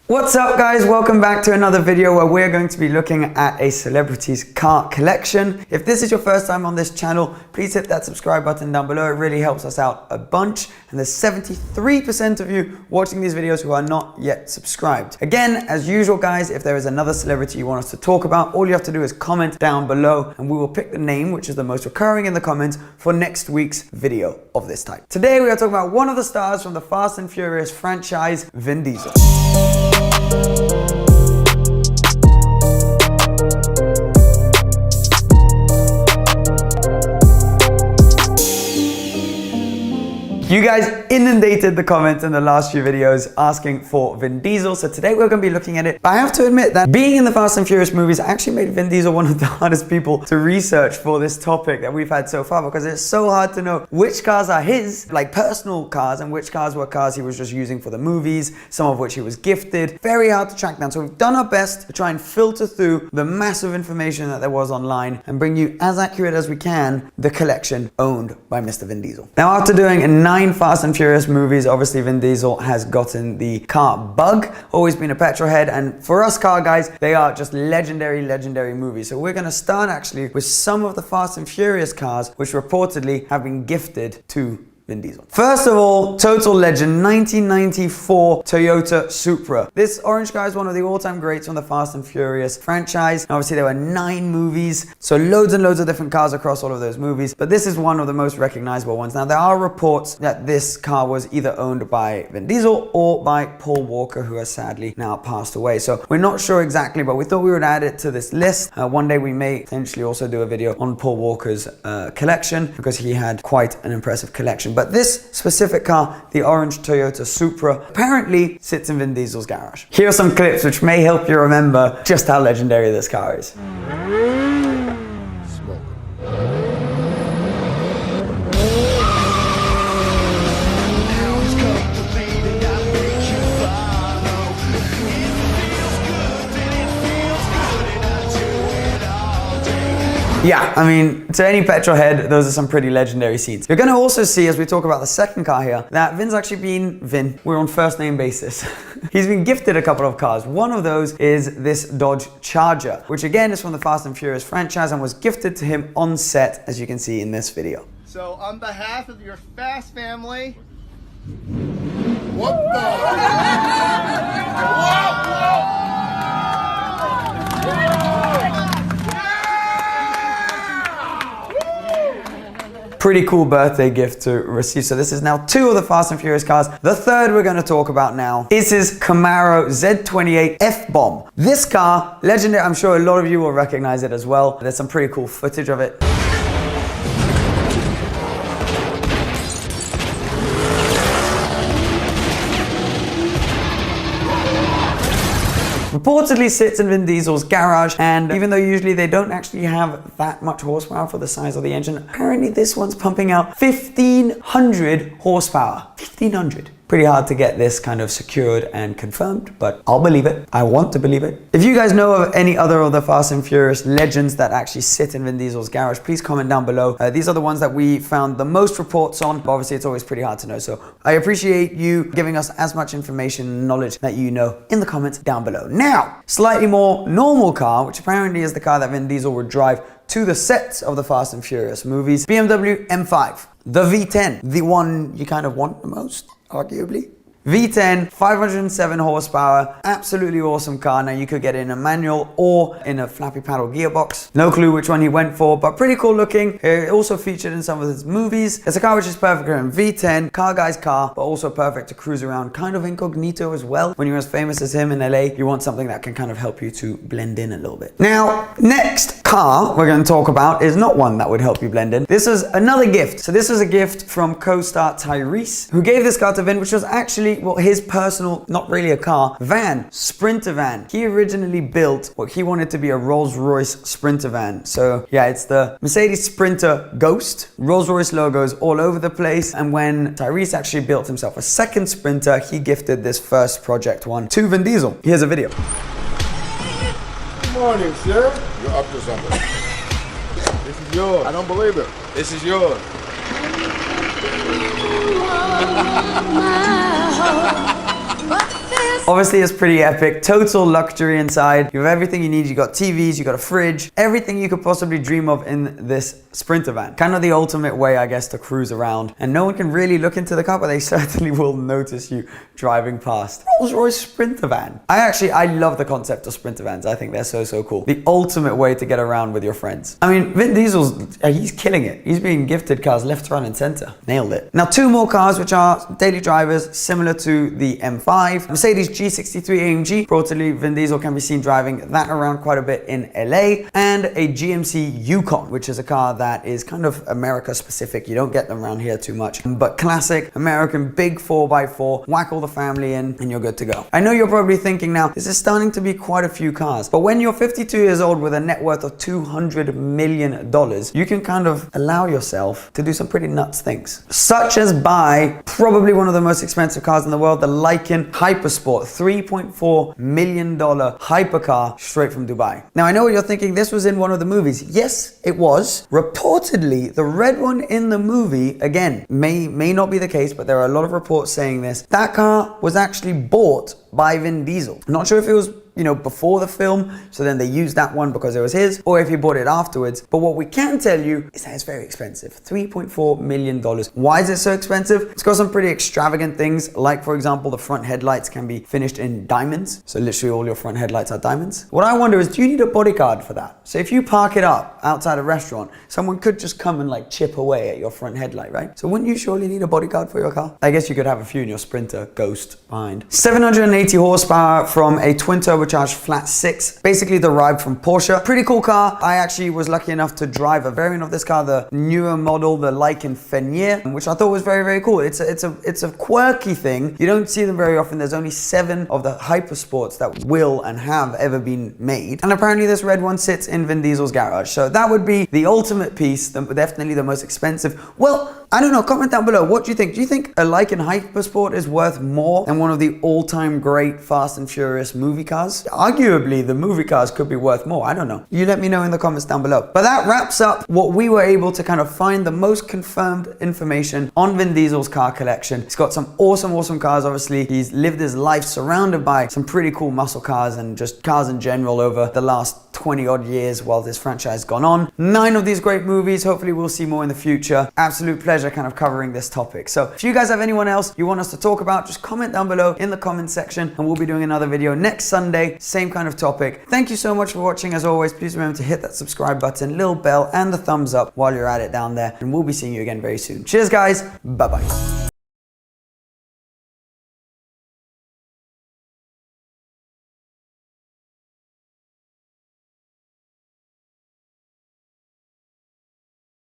What's up guys, welcome back to another video where we're going to be looking at a celebrity's car collection. If this is your first time on this channel, please hit that subscribe button down below. It really helps us out a bunch. And there's 73% of you watching these videos who are not yet subscribed. Again, as usual guys, if there is another celebrity you want us to talk about, all you have to do is comment down below and we will pick the name which is the most recurring in the comments for next week's video of this type. Today we are talking about one of the stars from the Fast and Furious franchise, Vin Diesel. You guys inundated the comments in the last few videos asking for Vin Diesel, so today we're going to be looking at it. But I have to admit that being in the Fast and Furious movies actually made Vin Diesel one of the hardest people to research for this topic that we've had so far, because it's so hard to know which cars are his, like personal cars, and which cars were cars he was just using for the movies, some of which he was gifted. Very hard to track down, so we've done our best to try and filter through the massive information that there was online and bring you as accurate as we can the collection owned by Mr. Vin Diesel. Now, after doing 9 Fast and Furious movies, obviously Vin Diesel has gotten the car bug, always been a petrol head, and for us car guys, they are just legendary movies. So we're going to start actually with some of the Fast and Furious cars which reportedly have been gifted to Vin Diesel. First of all, total legend, 1994 Toyota Supra. This orange car is one of the all-time greats from the Fast and Furious franchise. Obviously, there were 9 movies, so loads and loads of different cars across all of those movies, but this is one of the most recognizable ones. Now, there are reports that this car was either owned by Vin Diesel or by Paul Walker, who has sadly now passed away. So we're not sure exactly, but we thought we would add it to this list. One day we may potentially also do a video on Paul Walker's collection, because he had quite an impressive collection. But this specific car, the orange Toyota Supra, apparently sits in Vin Diesel's garage. Here are some clips which may help you remember just how legendary this car is. Yeah, I mean, to any petrol head, those are some pretty legendary scenes. You're going to also see, as we talk about the second car here, that Vin's actually been Vin. We're on first name basis. He's been gifted a couple of cars. One of those is this Dodge Charger, which again is from the Fast and Furious franchise and was gifted to him on set, as you can see in this video. So, on behalf of your Fast family, what the? Pretty cool birthday gift to receive. So this is now 2 of the Fast and Furious cars. The third we're going to talk about now is his Camaro Z28 F-Bomb. This car, legendary. I'm sure a lot of you will recognize it as well. There's some pretty cool footage of it. Reportedly sits in Vin Diesel's garage, and even though usually they don't actually have that much horsepower for the size of the engine, apparently this one's pumping out 1,500 horsepower. 1,500. Pretty hard to get this kind of secured and confirmed, but I'll believe it. I want to believe it. If you guys know of any other of the Fast and Furious legends that actually sit in Vin Diesel's garage, please comment down below. These are the ones that we found the most reports on, but obviously it's always pretty hard to know. So I appreciate you giving us as much information and knowledge that you know in the comments down below. Now, slightly more normal car, which apparently is the car that Vin Diesel would drive to the sets of the Fast and Furious movies, BMW M5, the V10, the one you kind of want the most, arguably. V10, 507 horsepower, absolutely awesome car. Now you could get it in a manual or in a flappy paddle gearbox. No clue which one he went for, but pretty cool looking. It also featured in some of his movies. It's a car which is perfect for him. V10, car guy's car, but also perfect to cruise around kind of incognito as well. When you're as famous as him in LA, you want something that can kind of help you to blend in a little bit. Now, next car we're going to talk about is not one that would help you blend in. This was another gift. So this was a gift from co-star Tyrese, who gave this car to Vin, which was actually, well, his personal, not really a car, van, Sprinter van. He originally built what he wanted to be a Rolls-Royce Sprinter van. So yeah, it's the Mercedes Sprinter Ghost, Rolls-Royce logos all over the place. And when Tyrese actually built himself a second Sprinter, he gifted this first project one to Vin Diesel. Here's a video. Good morning, sir. You're up to something. This is yours. I don't believe it. This is yours. Obviously, it's pretty epic. Total luxury inside. You have everything you need. You got TVs, you got a fridge, everything you could possibly dream of in this Sprinter van. Kind of the ultimate way, I guess, to cruise around. And no one can really look into the car, but they certainly will notice you driving past. Rolls-Royce Sprinter van. I love the concept of Sprinter vans. I think they're so cool. The ultimate way to get around with your friends. I mean, Vin Diesel's, he's killing it. He's being gifted cars left, right, and center. Nailed it. Now, two more cars, which are daily drivers, similar to the M5. Mercedes G63 AMG. Reportedly, Vin Diesel can be seen driving that around quite a bit in LA. And a GMC Yukon, which is a car that is kind of America specific. You don't get them around here too much. But classic American big 4x4. Whack all the family in and you're good to go. I know you're probably thinking now, this is starting to be quite a few cars. But when you're 52 years old with a net worth of $200 million, you can kind of allow yourself to do some pretty nuts things. Such as buy probably one of the most expensive cars in the world, the Lykan Hypersport, $3.4 million hypercar straight from Dubai. Now, I know what you're thinking, this was in one of the movies. Yes, it was. Reportedly, the red one in the movie, again, may not be the case, but there are a lot of reports saying this. That car was actually bought by Vin Diesel. I'm not sure if it was, before the film, so then they used that one because it was his, or if he bought it afterwards. But what we can tell you is that it's very expensive. $3.4 million. Why is it so expensive? It's got some pretty extravagant things, like, for example, the front headlights can be finished in diamonds. So literally all your front headlights are diamonds. What I wonder is, do you need a bodyguard for that? So if you park it up outside a restaurant, someone could just come and like chip away at your front headlight, right? So wouldn't you surely need a bodyguard for your car? I guess you could have a few in your Sprinter Ghost behind. 780 horsepower from a twin turbocharged flat 6, basically derived from Porsche. Pretty cool car. I actually was lucky enough to drive a variant of this car, the newer model, the Lykan Fenrir, which I thought was very cool. It's a quirky thing. You don't see them very often. There's only 7 of the Hypersports that will and have ever been made. And apparently this red one sits in Vin Diesel's garage. So that would be the ultimate piece, definitely the most expensive. Well, I don't know, comment down below. What do you think? Do you think a Lykan Hypersport is worth more than one of the all-time great Fast and Furious movie cars? Arguably, the movie cars could be worth more. I don't know. You let me know in the comments down below. But that wraps up what we were able to kind of find the most confirmed information on Vin Diesel's car collection. He's got some awesome cars, obviously. He's lived his life surrounded by some pretty cool muscle cars and just cars in general over the last 20 odd years while this franchise has gone on. 9 of these great movies. Hopefully we'll see more in the future. Absolute pleasure kind of covering this topic. So if you guys have anyone else you want us to talk about, just comment down below in the comment section and we'll be doing another video next Sunday. Same kind of topic. Thank you so much for watching. As always, please remember to hit that subscribe button, little bell and the thumbs up while you're at it down there. And we'll be seeing you again very soon. Cheers guys. Bye bye.